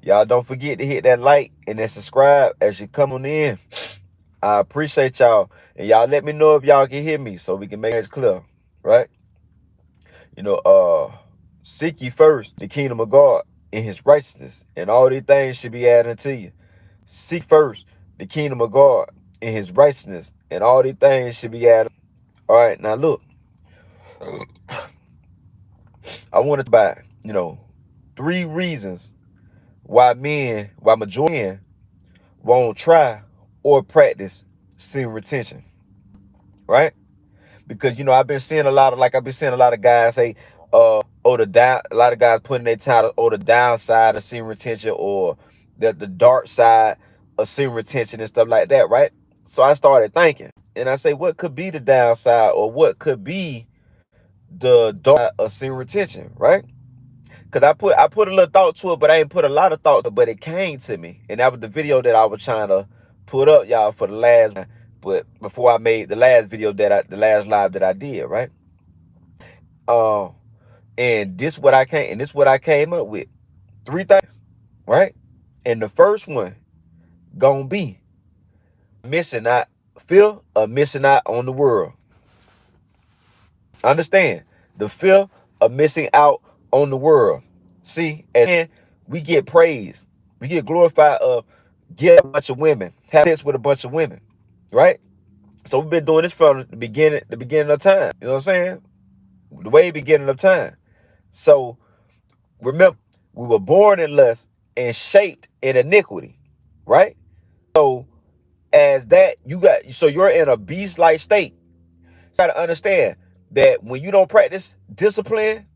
Y'all don't forget to hit that like and then subscribe as you come on in. I appreciate y'all. And y'all let me know if y'all can hear me so we can make it clear. Right? You know, seek ye first the kingdom of God and his righteousness, and all these things should be added to you. Seek first the kingdom of God and his righteousness, and all these things should be added. All right, now look, I wanted to buy, 3 reasons why majority men won't try or practice sin retention, right? Because I've been seeing a lot of guys say, a lot of guys putting their title, or the downside of sin retention, or the dark side of sin retention and stuff like that, right? So I started thinking, and I say, what could be the downside, or what could be the dark side of sin retention, right? Cause I put a little thought to it, but I ain't put a lot of thought to it, but it came to me. And that was the video that I was trying to put up, y'all, for the last one. But before I made the last video the last live that I did, right? Uh, and this what I came up with. 3 things, right? And the first one gonna be missing out, fear of missing out on the world. Understand the fear of missing out on the world. See, and we get praise, we get glorified of get a bunch of women, have sex with a bunch of women, right? So we've been doing this from the beginning of time. You know what I'm saying? The way beginning of time. So remember, we were born in lust and shaped in iniquity, right? So as that you're in a beast-like state. So you gotta understand that when you don't practice discipline,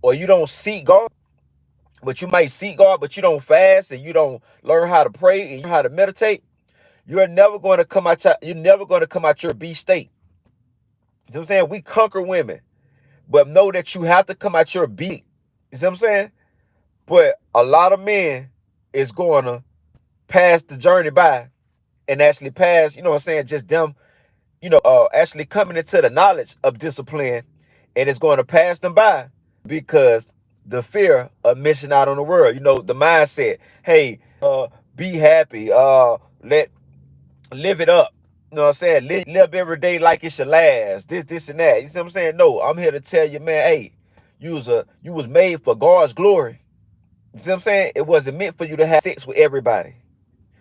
or you don't seek God, but you might seek God, but you don't fast, and you don't learn how to pray and how to meditate, you're never going to come out your beast state. You know what I'm saying? We conquer women, but know that you have to come out your beast. You see what I'm saying? But a lot of men is going to pass the journey by, and actually pass, what I'm saying, just them, actually coming into the knowledge of discipline, and it's going to pass them by because the fear of missing out on the world. The mindset, hey, be happy, let live it up. You know what I'm saying? Live every day like it's your last. This, and that. You see what I'm saying? No, I'm here to tell you, man, hey, you was made for God's glory. You see what I'm saying? It wasn't meant for you to have sex with everybody.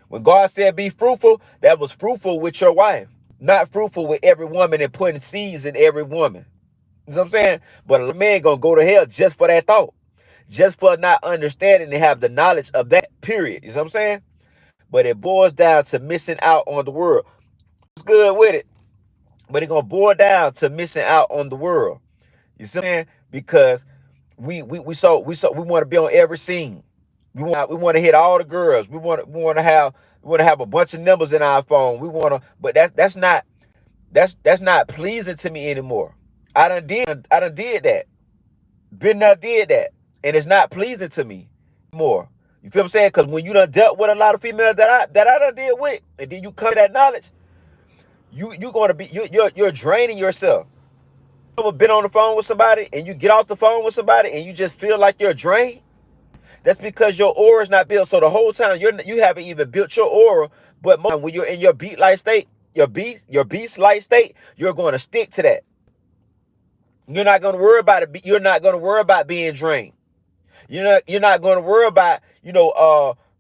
When God said be fruitful, that was fruitful with your wife, not fruitful with every woman and putting seeds in every woman. You know what I'm saying? But a man gonna go to hell just for that thought, just for not understanding and have the knowledge of that, period. You know what I'm saying? But it boils down to missing out on the world. It's good with it, but it gonna boil down to missing out on the world. You see what I'm saying? Because we want to be on every scene. We want to hit all the girls. We want to have a bunch of numbers in our phone. But that's not pleasing to me anymore. I done did that. Been there, did that, and it's not pleasing to me more. You feel what I'm saying? Because when you done dealt with a lot of females that I done deal with, and then you come to that knowledge, you gonna be you're draining yourself. You ever been on the phone with somebody and you get off the phone with somebody and you just feel like you're drained? That's because your aura is not built. So the whole time you haven't even built your aura. But when you're in your beat-like state, your beast-like state, you're going to stick to that. You're not going to worry about it. You're not going to worry about being drained. You're not going to worry about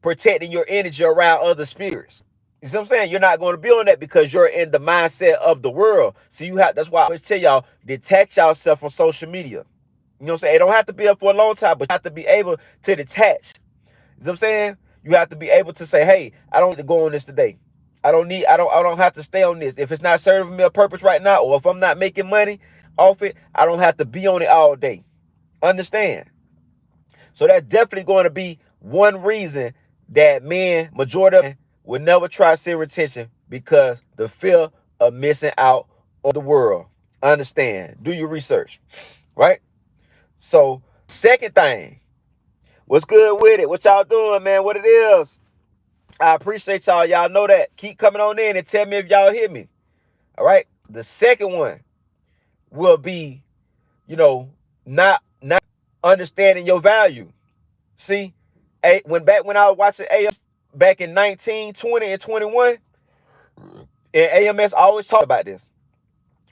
protecting your energy around other spirits. You see what I'm saying? You're not going to be on that because you're in the mindset of the world. So that's why I always tell y'all, detach yourself from social media. You know what I'm saying? It don't have to be up for a long time, but you have to be able to detach. You know what I'm saying? You have to be able to say, hey, I don't need to go on this today. I don't have to stay on this. If it's not serving me a purpose right now, or if I'm not making money off it, I don't have to be on it all day. Understand? So that's definitely going to be one reason that majority of men will never try sin retention, because the fear of missing out on the world. Understand? Do your research, right? So, second thing, what's good with it? What y'all doing, man? What it is? I appreciate y'all. Y'all know that. Keep coming on in and tell me if y'all hear me. All right. The second one will be, not understanding your value. See, when I was watching AMS back in 19, 20, and 21, and AMS always talked about this,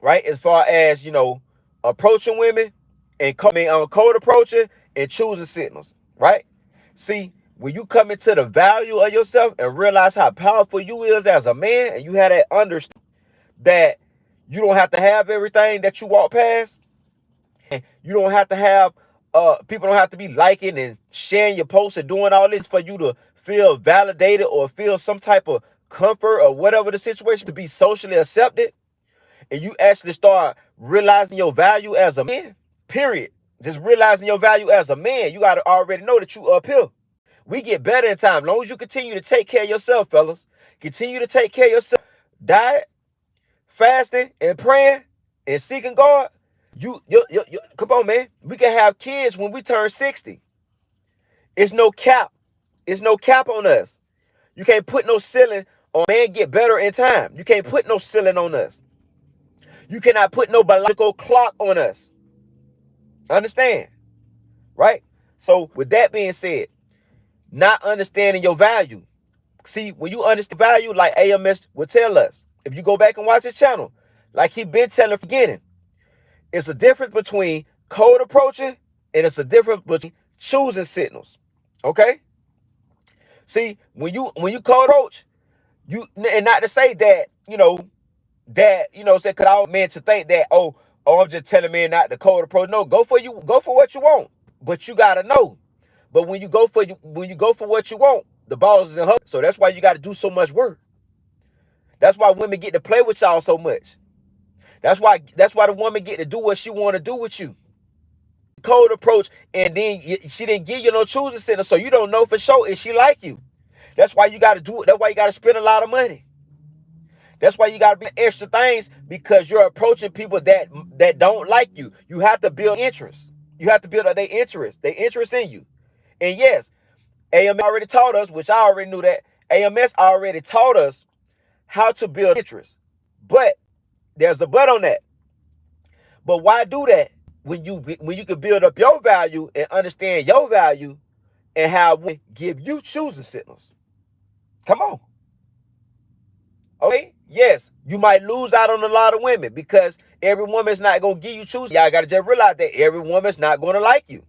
right? As far as, approaching women and code approaching and choosing signals, right? See, when you come into the value of yourself and realize how powerful you is as a man, and you have that understanding that you don't have to have everything that you walk past, and you don't have to have people don't have to be liking and sharing your posts and doing all this for you to feel validated or feel some type of comfort or whatever the situation, to be socially accepted, and you actually start realizing your value as a man, period. Just realizing your value as a man, you got to already know that you uphill. We get better in time. As long as you continue to take care of yourself, fellas. Continue to take care of yourself. Diet, fasting, and praying, and seeking God. Come on, man. We can have kids when we turn 60. It's no cap. It's no cap on us. You can't put no ceiling on man get better in time. You can't put no ceiling on us. You cannot put no biological clock on us. Understand? Right? So with that being said, not understanding your value. See, when you understand value, like AMS would tell us, if you go back and watch his channel, like he been telling from the beginning, it's a difference between code approaching and it's a difference between choosing signals. Okay? See, when you code approach, and not to say that, because I don't mean to think that, I'm just telling men not to code approach. No, go for what you want. But you gotta know. But when you go for what you want, the ball is in her. So that's why you gotta do so much work. That's why women get to play with y'all so much. That's why the woman get to do what she want to do with you. Code approach, and then she didn't give you no choosing center, so you don't know for sure if she like you. That's why you gotta do it. That's why you gotta spend a lot of money. That's why you gotta be extra things, because you're approaching people that don't like you. You have to build interest. You have to build their interest in you. And yes, AMS already taught us, which I already knew that. AMS already taught us how to build interest. But there's a but on that. But why do that when you can build up your value and understand your value and how we give you choosing signals? Come on. Okay? Yes, you might lose out on a lot of women because every woman's not going to give you choosing. Y'all got to just realize that every woman's not going to like you.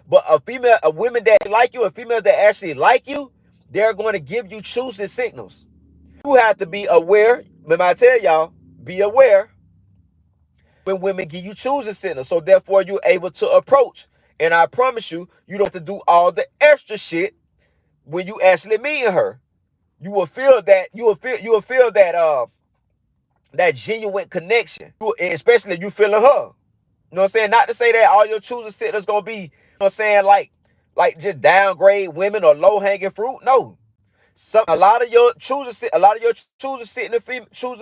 But a women that like you and females that actually like you, they're going to give you choosing signals. You have to be aware. Remember, I tell y'all, be aware when women give you choosing signals. So therefore, you're able to approach. And I promise you, you don't have to do all the extra shit when you actually meet her. You will feel that. You will feel that that genuine connection, especially if you feeling her. You know what I'm saying? Not to say that all your choosing signals gonna be, you know what I'm saying, like just downgrade women or low hanging fruit. No, a lot of your choosing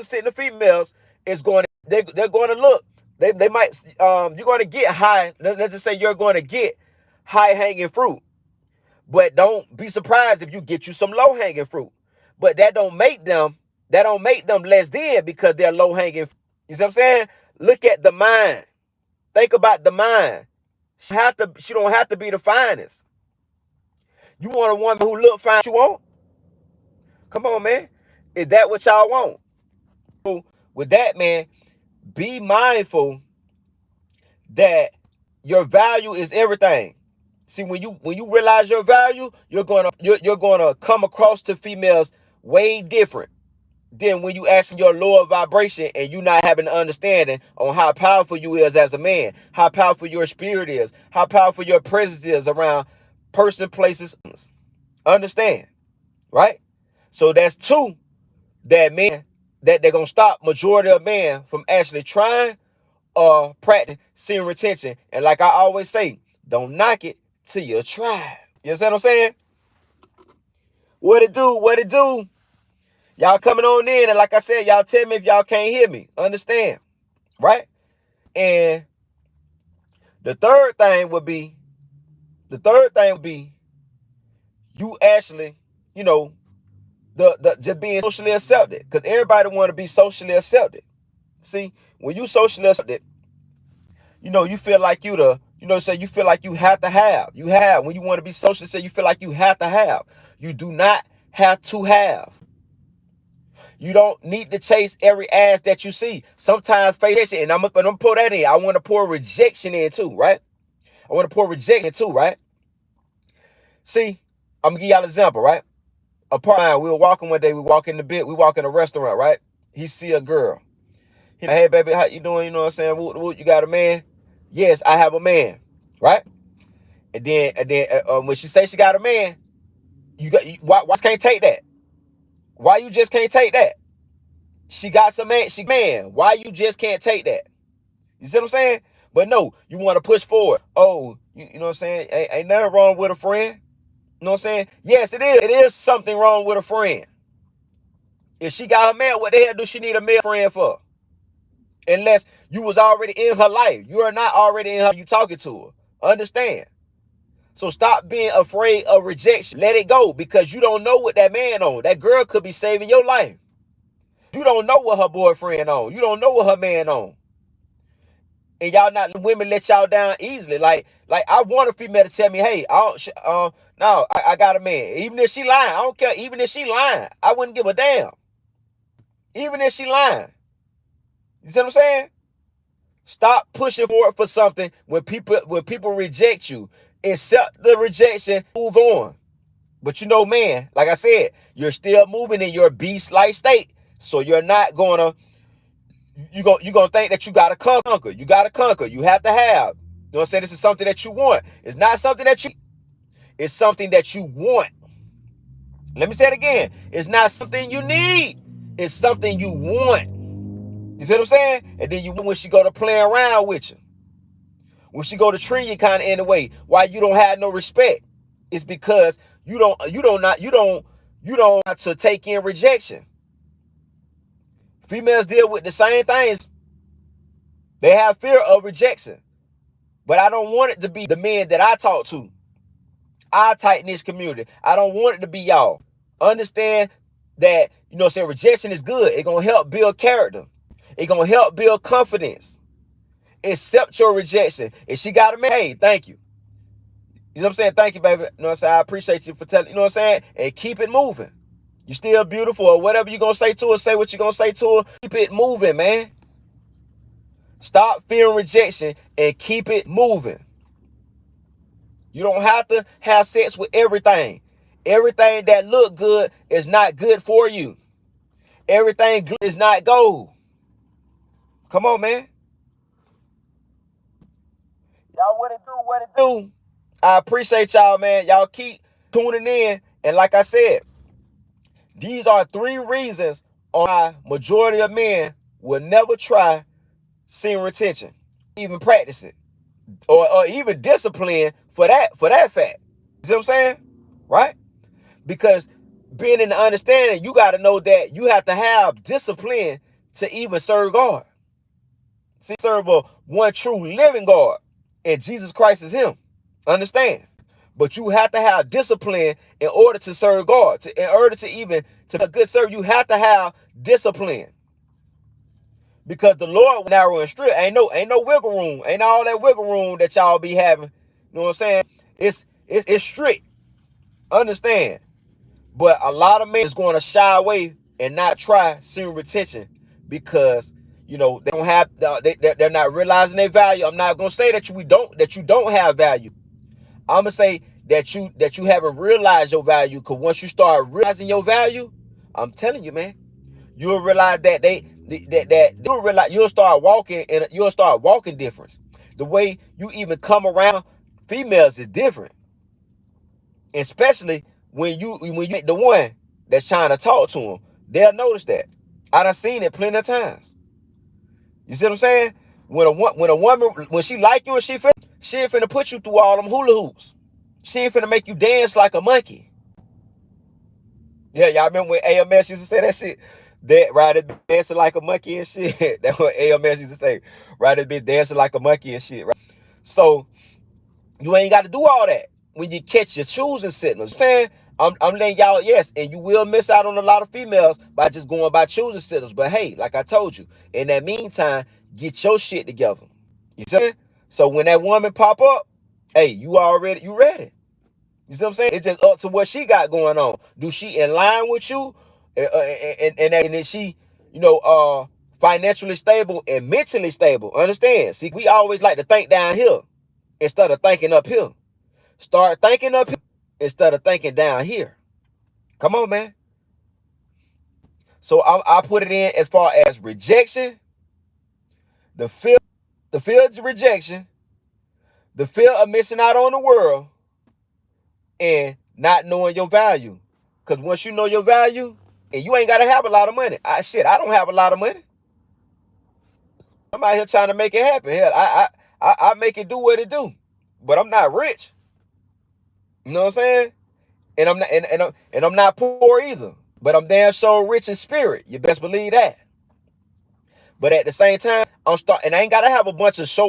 sitting females is going. They're going to look. They might you're going to get high. Let's just say you're going to get high hanging fruit, but don't be surprised if you get you some low hanging fruit. But that don't make them less than because they're low hanging. You see what I'm saying? Look at the mind. Think about the mind. She don't have to be the finest. You want a woman who look fine? You want? Come on, man. Is that what y'all want? So with that, man, be mindful that your value is everything. See, when you realize your value, you're gonna come across to females way different than when you asking your lower vibration and you not having an understanding on how powerful you is as a man, how powerful your spirit is, how powerful your presence is around person, places. Understand, right? So that's two that men that they're gonna stop majority of men from actually trying or practice semen retention. And like I always say, don't knock it till you try. You understand what I'm saying? What it do? What it do? Y'all coming on in, and like I said, y'all tell me if y'all can't hear me. Understand, right? And the third thing would be you actually, the just being socially accepted, because everybody want to be socially accepted. See, when you socially accepted, you feel like you say you feel like you have to have. You have. When you want to be social, say you feel like you have to have. You do not have to have. You don't need to chase every ass that you see. Sometimes face it, and I'm gonna pour that in. I want to pour rejection in too, right? I want to pour rejection in too, right? See, I'm gonna give y'all an example, right? A partner, we were walking one day, we walk in a restaurant, right? He see a girl. He like, hey baby, how you doing? You know what I'm saying? Woot, you got a man? Yes, I have a man, right? And then when she say she got a man, why can't take that? Why you just can't take that? She got some man, Why you just can't take that? You see what I'm saying? But no, you want to push forward. Oh, you know what I'm saying? Ain't nothing wrong with a friend. You know what I'm saying? Yes, it is. It is something wrong with a friend. If she got a man, what the hell do she need a male friend for? Unless you was already in her life. You are not already in her. You talking to her. Understand? So stop being afraid of rejection. Let it go, because you don't know what that man on. That girl could be saving your life. You don't know what her boyfriend on. You don't know what her man on. And y'all not women let y'all down easily. Like I want a female to tell me, hey, I got a man. Even if she lying, I don't care. Even if she lying, I wouldn't give a damn. Even if she lying. You see what I'm saying? Stop pushing forward for something when people reject you. Accept the rejection, move on. But you know, man, like I said, you're still moving in your beast-like state. So you're not gonna, you're gonna think that you gotta conquer. You gotta conquer. You have to have. You know what I'm saying? This is something that you want. It's not something that it's something that you want. Let me say it again. It's not something you need. It's something you want. You feel what I'm saying? And then when she go to play around with you, when she go to treat you kind of in a way, why you don't have no respect? It's because you don't have to take in rejection. Females deal with the same things. They have fear of rejection. But I don't want it to be the men that I talk to. Our tight-knit community. I don't want it to be y'all. Understand that, you know what I'm saying, rejection is good. It's going to help build character. It's going to help build confidence. Accept your rejection. If she got a man, hey, thank you. You know what I'm saying? Thank you, baby. You know what I'm saying? I appreciate you for telling, you know what I'm saying? And keep it moving. You still beautiful, or whatever you're going to say to her, say what you're going to say to her. Keep it moving, man. Stop fearing rejection and keep it moving. You don't have to have sex with everything. Everything that look good is not good for you. Everything good is not gold. Come on, man. Y'all, what it do? I appreciate y'all, man. Y'all keep tuning in. And like I said, these are 3 reasons why majority of men will never try semen retention, even practice it, or even discipline for that fact. You see what I'm saying? Right? Because being in the understanding, you got to know that you have to have discipline to even serve God. See, serve a one true living God, and Jesus Christ is him. Understand? But you have to have discipline in order to serve God. In order to even to be a good servant, you have to have discipline. Because the Lord narrow and strict. Ain't no wiggle room. Ain't all that wiggle room that y'all be having. You know what I'm saying? It's strict. Understand? But a lot of men is going to shy away and not try semen retention because, you know, they don't have, they're not realizing their value. I'm not going to say that you don't have value. I'm gonna say that you haven't realized your value, because once you start realizing your value, I'm telling you, man, you'll realize that you'll start walking different. The way you even come around females is different, especially when you get the one that's trying to talk to them. They'll notice that. I done seen it plenty of times. You see what I'm saying? When a woman, when she like you and she ain't finna put you through all them hula hoops. She ain't finna make you dance like a monkey. Yeah, y'all remember when AMS used to say that shit? That right, it dancing like a monkey and shit. That's what AMS used to say. Right, it be dancing like a monkey and shit. Right? So you ain't got to do all that when you catch your choosing signals. I'm saying, I'm letting y'all, yes, and you will miss out on a lot of females by just going by choosing signals. But hey, like I told you, in that meantime, get your shit together. You see? So when that woman pop up, hey, you ready. You see what I'm saying? It's just up to what she got going on. Do she in line with you? And is she, financially stable and mentally stable? Understand? See, we always like to think down here instead of thinking up here. Start thinking up here instead of thinking down here. Come on, man. So I put it in as far as rejection, the fear of rejection, the fear of missing out on the world, and not knowing your value. Because once you know your value, and you ain't got to have a lot of money. I don't have a lot of money. I'm out here trying to make it happen. Hell, I make it do what it do. But I'm not rich. You know what I'm saying? And I'm not and I'm not poor either. But I'm damn sure rich in spirit. You best believe that. But at the same time, and I ain't gotta have a bunch of show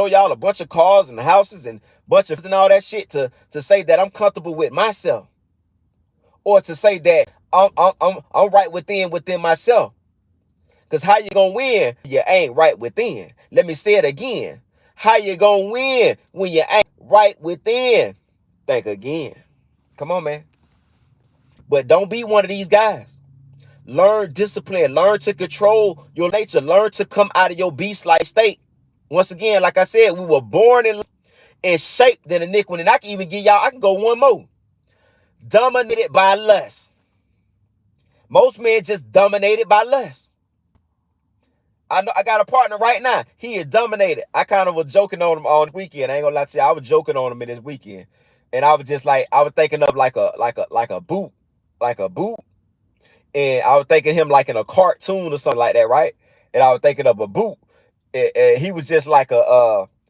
y'all a bunch of cars and houses and bunch of and all that shit to say that I'm comfortable with myself, or to say that I'm right within myself. Cause how you gonna win? You ain't right within. Let me say it again. How you gonna win when you ain't right within? Think again. Come on, man. But don't be one of these guys. Learn discipline. Learn to control your nature. Learn to come out of your beast-like state. Once again, like I said, we were born and shaped in iniquity. And I can go one more. Dominated by lust. Most men just dominated by lust. I know I got a partner right now. He is dominated. I kind of was joking on him on the weekend. I ain't gonna lie to you. I was joking on him in this weekend. And I was just like, I was thinking of like a boot. Like a boot. And I was thinking him like in a cartoon or something like that, right? And I was thinking of a boot. And he was just like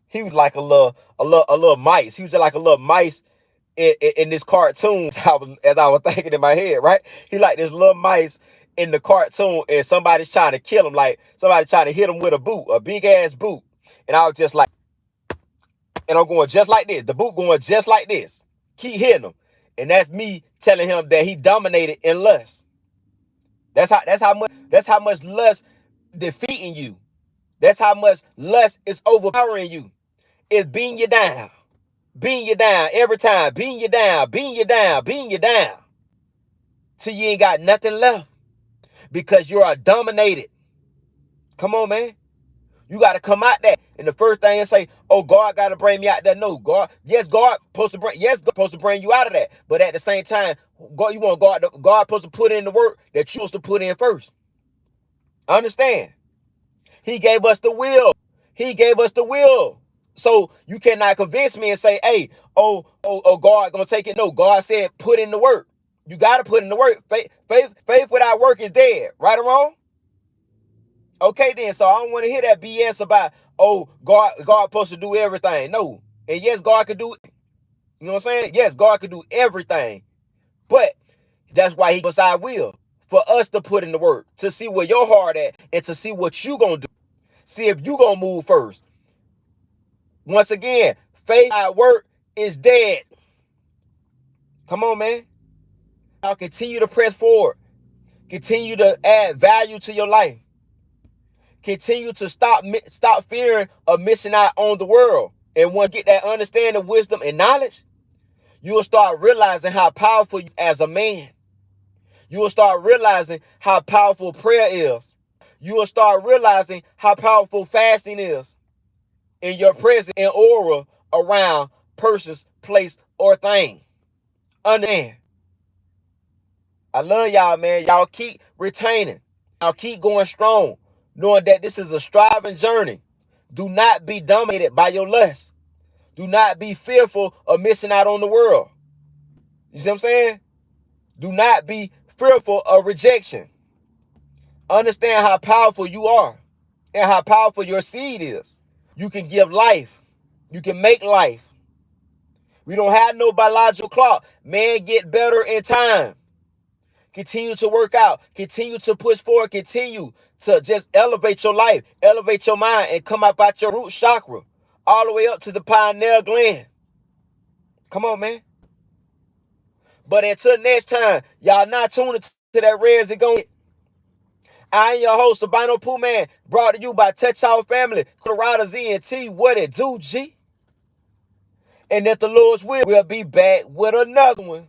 he was like a little mice. He was just like a little mice in this cartoon. As I was thinking in my head, right? He like this little mice in the cartoon, and somebody's trying to kill him, like somebody trying to hit him with a boot, a big ass boot. And I was just like, and I'm going just like this. The boot going just like this. Keep hitting him. And that's me telling him that he dominated in lust. That's how much lust defeating you. That's how much lust is overpowering you. It's beating you down. Beating you down every time. Beating you down. Beating you down. Beating you down. Till you ain't got nothing left. Because you are dominated. Come on, man. You got to come out there. And the first thing is say, oh, God got to bring me out there. No, God supposed to bring you out of that. But at the same time, God supposed to put in the work that you're supposed to put in first. Understand? He gave us the will. He gave us the will. So you cannot convince me and say, hey, God gonna take it. No, God said put in the work. You got to put in the work. Faith without work is dead. Right or wrong? Okay, then. So I don't want to hear that BS about, God supposed to do everything. No. And yes, God could do it. You know what I'm saying? Yes, God could do everything. But that's why he gave us our will. For us to put in the work. To see where your heart at. And to see what you gonna do. See if you gonna move first. Once again, faith without work is dead. Come on, man. I'll continue to press forward. Continue to add value to your life. Continue to stop fearing of missing out on the world. And once you get that understanding, wisdom, and knowledge, you will start realizing how powerful you are as a man. You will start realizing how powerful prayer is. You will start realizing how powerful fasting is in your presence and aura around persons, place, or thing. Understand? I love y'all, man. Y'all keep retaining. Y'all keep going strong, knowing that this is a striving journey. Do not be dominated by your lust. Do not be fearful of missing out on the world. You see what I'm saying? Do not be fearful of rejection. Understand how powerful you are and how powerful your seed is. You can give life. You can make life. We don't have no biological clock. Man, get better in time. Continue to work out. Continue to push forward. Continue to just elevate your life, elevate your mind, and come up out your root chakra all the way up to the pineal gland. Come on, man. But until next time, y'all not tuning to that Reds and going. I am your host, Albino Pooh Man, brought to you by Touch Our Family, Colorado ZNT. What it do, G? And if the Lord's will, we'll be back with another one.